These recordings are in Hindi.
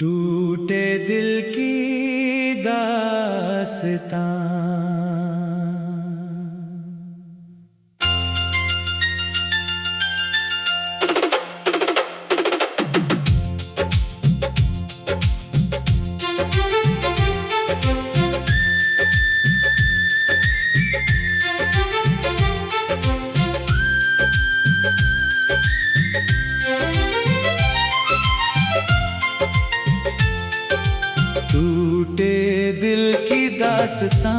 टूटे दिल की दास्तां। टूटे दिल की दास्तां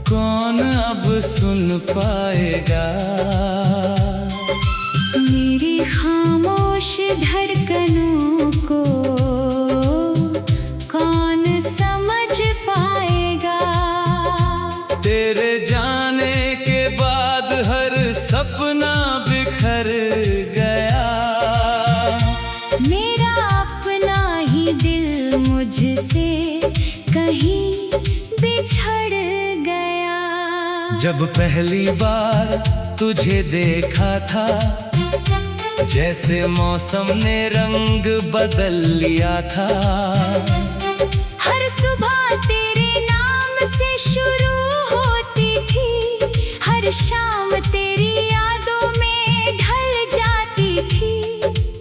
कौन अब सुन पाएगा। मेरी खामोश धड़कनों को कौन समझ पाएगा। तेरे जाने के बाद हर सपना बिखर गया। मेरा अपना ही दिल मुझसे कहीं बिछड़ गया। जब पहली बार तुझे देखा था जैसे मौसम ने रंग बदल लिया था। हर सुबह तेरे नाम से शुरू होती थी, हर शाम तेरी यादों में ढल जाती थी।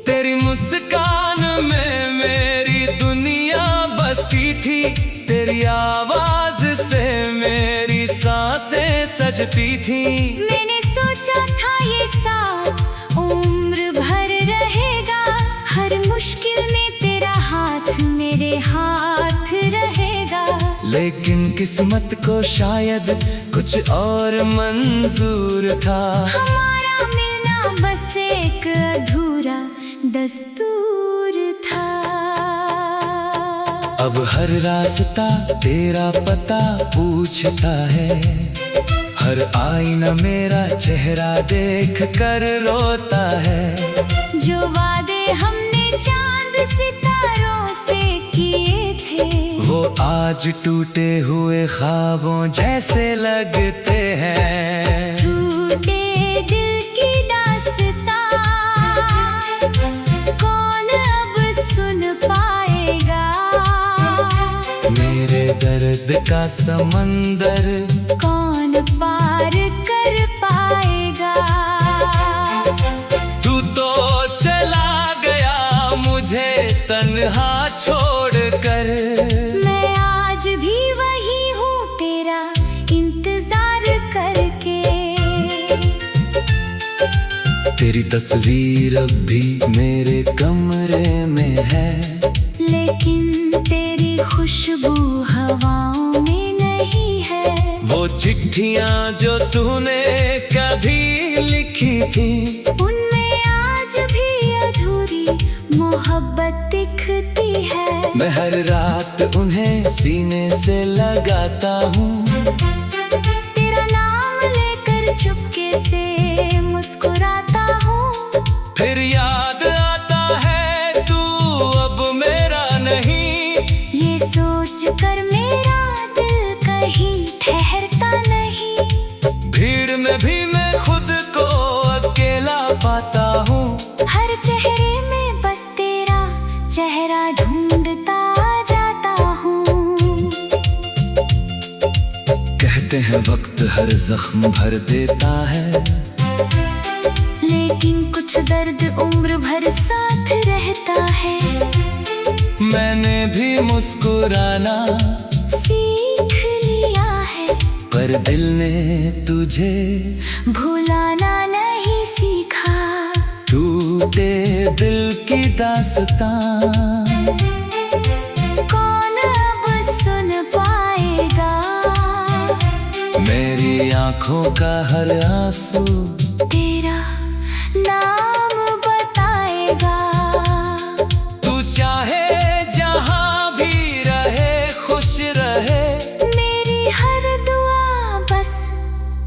तेरी मुस्कान में मेरी दुनिया बसती थी, तेरी आवाज से मेरी सांसें सजती थी। मैंने सोचा था ये साथ उम्र भर रहेगा, हर मुश्किल में तेरा हाथ मेरे हाथ रहेगा। लेकिन किस्मत को शायद कुछ और मंजूर था। हमारा मिलना बस एक अधूरा दस्तूर था। अब हर रास्ता तेरा पता पूछता है, हर आईना मेरा चेहरा देख कर रोता है। जो वादे हमने चांद सितारों से किए थे, वो आज टूटे हुए ख्वाबों जैसे लगते हैं। टूटे दिल की दास्तां कौन अब सुन पाएगा। मेरे दर्द का समंदर कौन पार कर पाएगा। तू तो चला गया मुझे तन्हा छोड़कर। मैं आज भी वही हूँ तेरा इंतजार करके। तेरी तस्वीर अब भी मेरे कमरे में है, लेकिन तेरी खुशबू हवाओं में नहीं है। वो चिट्ठियां जो तूने कभी लिखी थी, उनमें आज भी अधूरी मोहब्बत दिखती है। मैं हर रात उन्हें सीने से लगाता हूँ। तेरा नाम लेकर चुपके से मुस्कुराता हूँ। फिर याद आता है तू अब मेरा नहीं। ये सोच कर मेरा दिल कहीं ठहरता नहीं। भीड़ में भी मैं खुद को अकेला पाता हूँ। हर चेहरे में बस तेरा चेहरा ढूंढता जाता हूँ। कहते हैं वक्त हर जख्म भर देता है, लेकिन कुछ दर्द उम्र भर साथ रहता है। मैंने भी मुस्कुराना सीख लिया है, पर दिल ने तुझे भुलाना नहीं सीखा। टूटे दिल की दास्तां कौन अब सुन पाएगा। मेरी आंखों का हर आंसू तेरा नाम बताएगा। तू चाहे जहां भी रहे खुश रहे। मेरी हर दुआ बस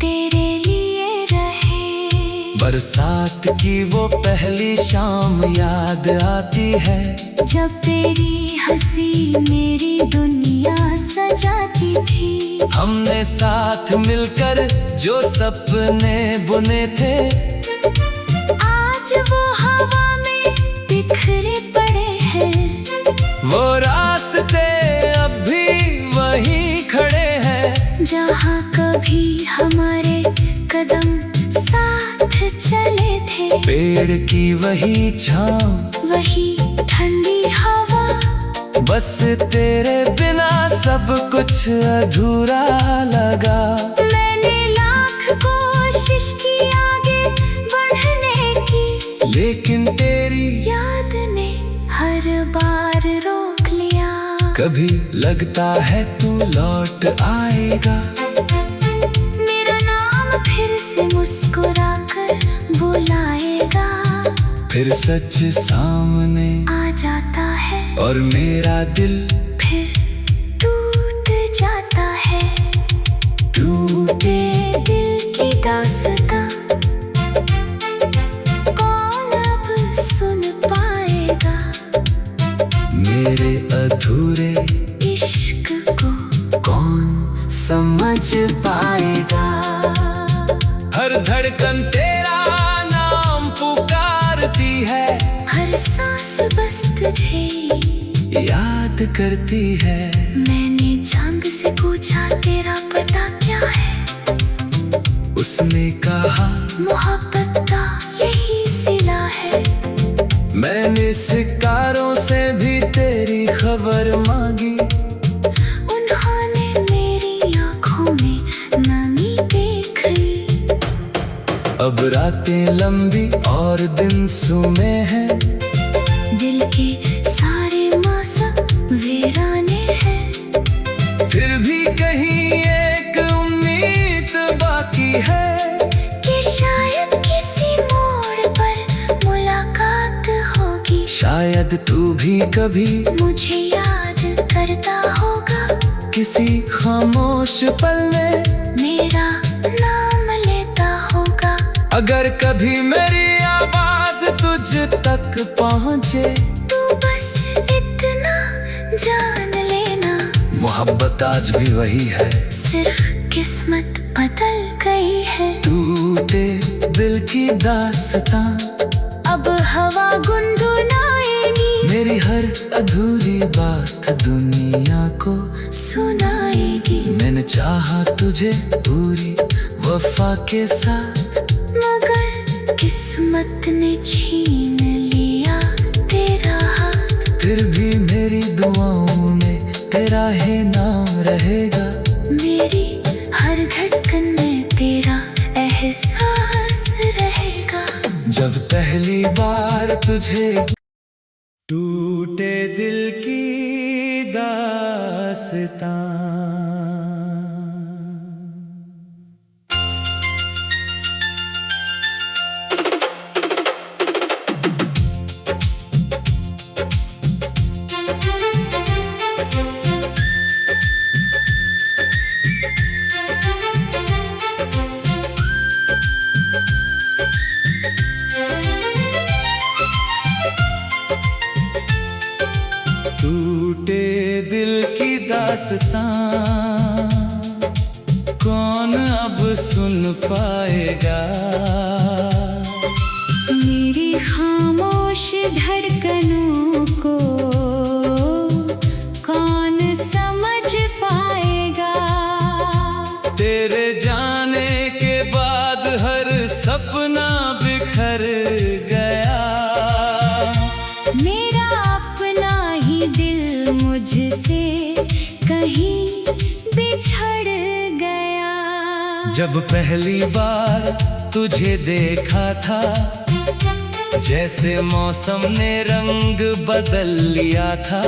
तेरे लिए रहे। बरसात की वो पहली शाम याद आती है, जब तेरी हंसी मेरी दुनिया सजाती थी। हमने साथ मिलकर जो सपने बुने थे, आज वो हवा में बिखरे पड़े पेड़ की वही छाँव, वही ठंडी हवा, बस तेरे बिना सब कुछ अधूरा लगा। मैंने लाख कोशिश की आगे बढ़ने की, लेकिन तेरी याद ने हर बार रोक लिया। कभी लगता है तू लौट आएगा, मेरा नाम फिर से मुस्कुराकर बुलाएगा। फिर सच सामने आ जाता है और मेरा दिल फिर टूट जाता है। टूटे दिल की दास्तां कौन अब सुन पाएगा? मेरे अधूरे इश्क को कौन समझ पाएगा? हर धड़कन तेरा नाम पुकारती है, हर सांस बस तुझे याद करती है। मैंने चांद से पूछा तेरा पता क्या है? उसने कहा मोहब्बत का यही सिला है। मैंने सितारों से भी तेरी खबर मांगी, उन्होंने मेरी आँखों में नमी देख ली। अब रातें लंबी और दिन सूमे हैं, दिल के सारे मौसम वीराने हैं। फिर भी कहीं एक उम्मीद बाकी है कि शायद किसी मोड़ पर मुलाकात होगी। शायद तू भी कभी मुझे याद करता होगा, किसी खामोश पल में मेरा नाम लेता होगा। अगर कभी मेरी आवाज तुझ तक पहुँचे, तू बस इतना जान लेना, मोहब्बत आज भी वही है, सिर्फ किस्मत बदल गई है। टूटे दिल की दास्तां अब हवा गुनगुनाएगी, मेरी हर अधूरी बात दुनिया को सुनाएगी। मैंने चाहा तुझे पूरी वफा के साथ, मगर किस्मत ने छीन लिया तेरा हाथ। फिर भी मेरी दुआओं में तेरा ही नाम रहेगा। मेरी हर धड़कन में तेरा एहसास रहेगा। जब पहली बार तुझे टूटे दिल की दास्तां। टूटे दिल की दास्तां कौन अब सुन पाएगा? मेरी खामोश धड़कनों को कौन समझ पाएगा? तेरे जाने के बाद हर सपना बिखर गया। मेरा अपना ही दिल मुझसे कहीं बिछड़ गया। जब पहली बार तुझे देखा था, जैसे मौसम ने रंग बदल लिया था।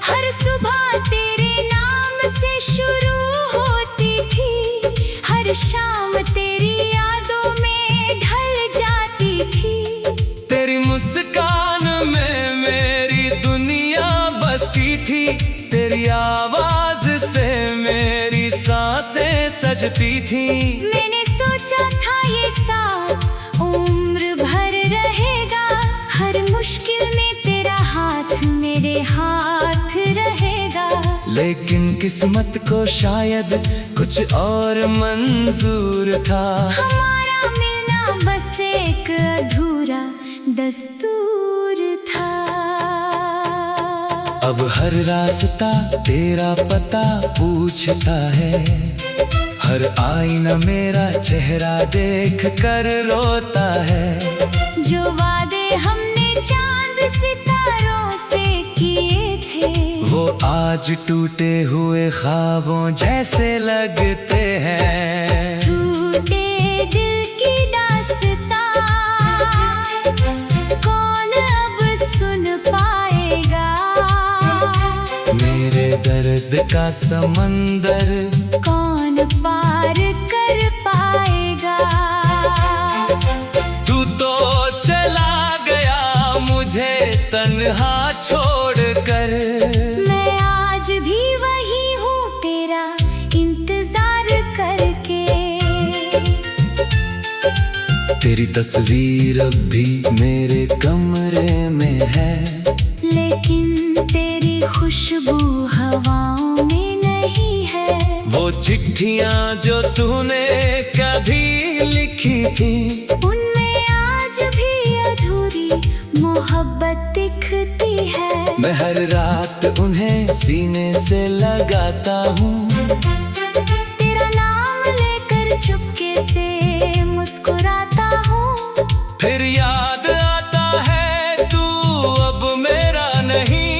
हर सुबह तेरे नाम से शुरू होती थी, हर शाम तेरी यादों में ढल जाती थी। तेरी मुस्कान में मेरी दुनिया बसती थी, तेरी आवाज से मेरी सांसें सजती थी। मैंने सोचा था ये साथ उम्र भर रहेगा, हर मुश्किल में तेरा हाथ मेरे हाथ रहेगा। लेकिन किस्मत को शायद कुछ और मंजूर था। हमारा मिलना बस एक अधूरा दस्तूर था। अब हर रास्ता तेरा पता पूछता है, हर आईना मेरा चेहरा देख कर रोता है। जो वादे हमने चांद सितारों से किए थे, वो आज टूटे हुए ख्वाबों जैसे लगते हैं। टूटे दिल की दास्तां कौन अब सुन पाएगा। मेरे दर्द का समंदर कौन पार कर पाएगा। तू तो चला गया मुझे तन्हा छोड़कर। मैं आज भी वही हूँ तेरा इंतजार करके। तेरी तस्वीर अब भी मेरे कमरे में है, लेकिन तेरी खुशबू हवाओं में नहीं है। वो चिट्ठियाँ जो तूने कभी लिखी थी, उनमें आज भी अधूरी मोहब्बत दिखती है। मैं हर रात उन्हें सीने से लगाता हूँ। तेरा नाम लेकर चुपके से मुस्कुराता हूँ। फिर याद आता है तू अब मेरा नहीं।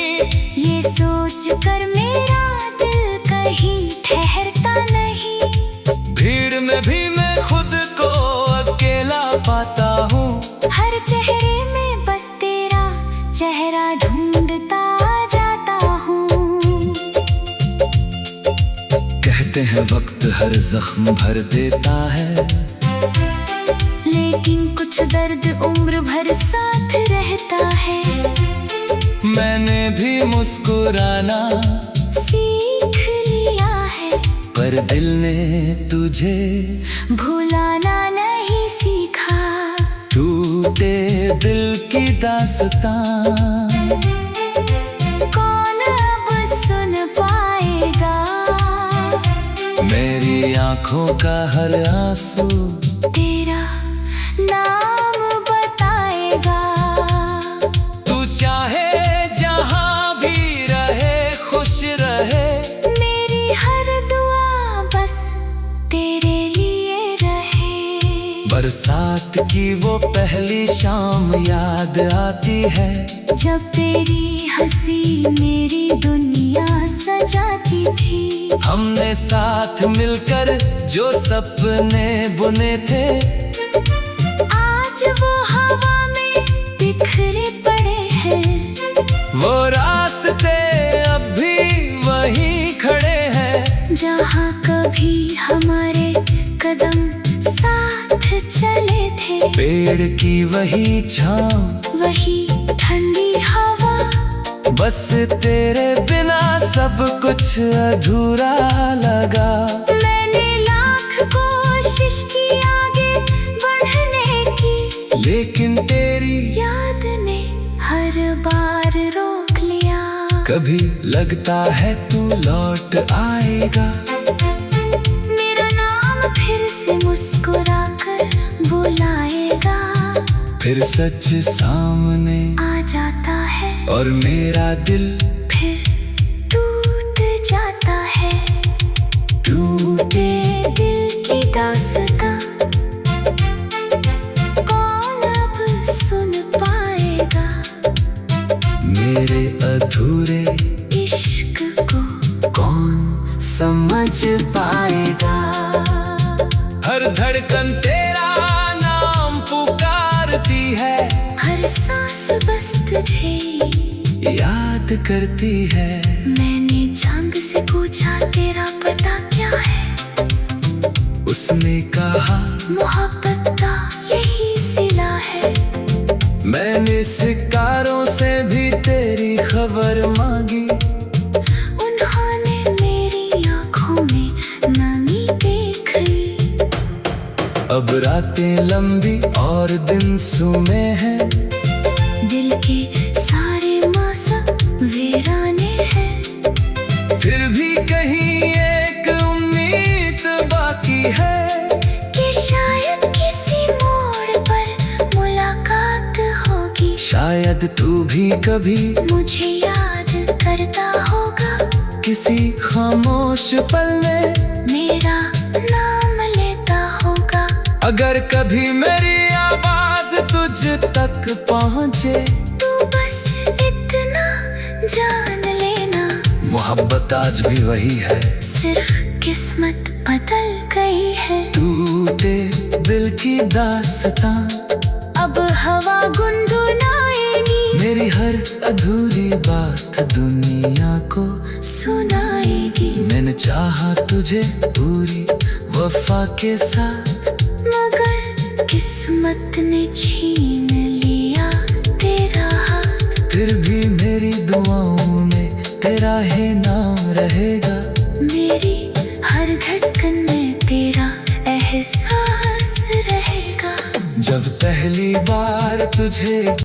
ये सोच कर मेरा दिल कहीं ठहरता नहीं। भीड़ में भी मैं खुद को अकेला पाता हूँ। हर चेहरे में बस तेरा चेहरा ढूंढता जाता हूँ। कहते हैं वक्त हर जख्म भर देता है, लेकिन कुछ दर्द उम्र भर साथ रहता है। मैंने भी मुस्कुराना सीख लिया है, पर दिल ने तुझे भुलाना नहीं सीखा। टूटे दिल की दास्तां कौन अब सुन पाएगा। मेरी आंखों का हर आंसू तेरा नाम बताएगा। तू चाहे जहां भी रहे खुश रहे। मेरी हर दुआ बस तेरे लिए रहे। बरसात की वो पहली शाम याद आती है, जब तेरी हंसी मेरी दुनिया सजाती थी। हमने साथ मिलकर जो सपने बुने थे, आज वो हवा में बिखरे पड़े हैं। वो रास्ते अब भी वहीं खड़े हैं, जहाँ कभी हमारे कदम साथ चले थे। पेड़ की वही छाँव, वही ठंडी हवा, बस तेरे बिना सब कुछ अधूरा लगा। मैंने लाख कोशिश की आगे बढ़ने की, लेकिन तेरी याद ने हर बार रोक लिया। कभी लगता है तू लौट आएगा, मेरा नाम फिर से मुस्कुरा कर बुलाएगा। फिर सच सामने आ जाता है और मेरा दिल फिर टूट जाता है। टूटे दिल की दास्तां कौन अब सुन पाएगा। मेरे अधूरे इश्क को कौन समझ पाएगा। हर धड़कन तेरा नाम पुकारती है, हर सांस बस तुझे याद करती है। मैंने चांद से पूछा तेरा पता क्या है। उसने कहा मोहब्बत का यही सिला है। मैंने सितारों से भी तेरी खबर मांगी, उन्होंने मेरी आँखों में नमी देख ली। अब रातें लंबी और दिन सूमे हैं, दिल के सारे मौसम वीराने हैं। फिर भी कहीं एक उम्मीद बाकी है, कि शायद किसी मोड़ पर मुलाकात होगी। शायद तू भी कभी मुझे याद करता होगा, किसी खामोश पल में मेरा नाम अगर कभी मेरी आवाज तुझ तक पहुंचे, तू बस इतना जान लेना, मोहब्बत आज भी वही है, सिर्फ किस्मत बदल गई है। टूटे दिल की दास्तां अब हवा गुनगुनाएगी, मेरी हर अधूरी बात दुनिया को सुनाएगी। मैंने चाहा तुझे पूरी वफा के साथ, मगर किस्मत ने छीन लिया तेरा हाथ। फिर भी मेरी दुआओं में तेरा ही नाम रहेगा, मेरी हर धड़कन में तेरा एहसास रहेगा। जब पहली बार तुझे